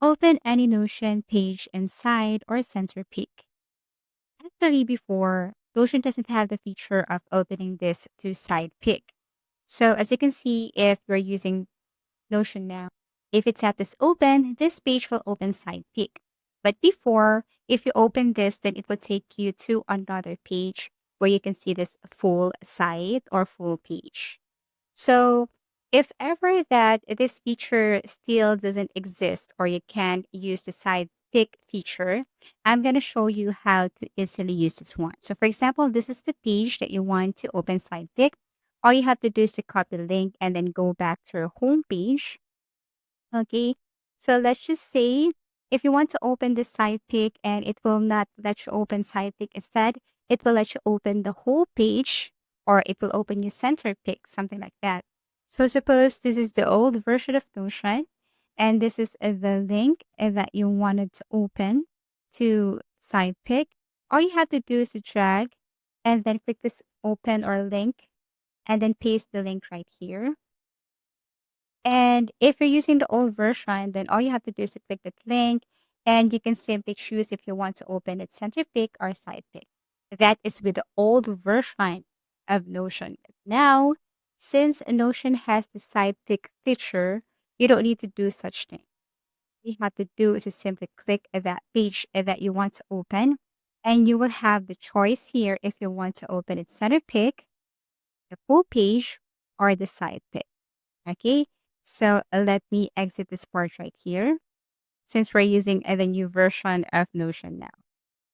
Open any Notion page in side or center pick. Actually, before, Notion doesn't have the feature of opening this to side pick. So as you can see, if you're using Notion now, if it's at this open, this page will open side pick. But before, if you open this, then it will take you to another page where you can see this full site or full page. So if ever that this feature still doesn't exist or you can't use the side pick feature, I'm going to show you how to easily use this one. So for example, this is the page that you want to open side pick. All you have to do is to copy the link and then go back to your home page. Okay. So let's just say if you want to open the side pick and it will not let you open side pick instead, it will let you open the whole page or it will open you center pick, something like that. So suppose this is the old version of Notion and this is the link that you wanted to open to side pick. All you have to do is to drag and then click this open or link and then paste the link right here. And if you're using the old version, then all you have to do is to click that link and you can simply choose if you want to open it center pick or side pick. That is with the old version of Notion. But now, since Notion has the side pick feature, you don't need to do such thing. You have to do is to simply click that page that you want to open and you will have the choice here if you want to open it center pick, the full page, or the side pick. Okay, so let me exit this part right here since we're using the new version of Notion now.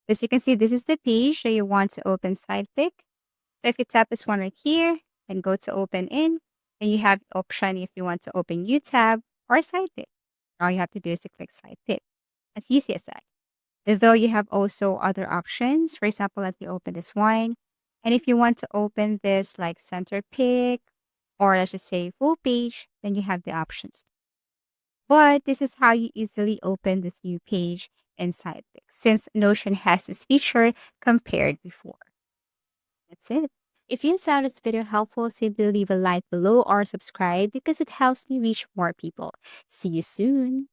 As you can see, this is the page that you want to open side pick. So if you tap this one right here and go to open in, then you have the option if you want to open new tab or side pick. All you have to do is to click side pick. As easy as that. Though you have also other options. For example, let me open this one. And if you want to open this like center pick or let's just say full page, then you have the options. But this is how you easily open this new page in SidePick since Notion has this feature compared before. That's it. If you found this video helpful, simply leave a like below or subscribe because it helps me reach more people. See you soon.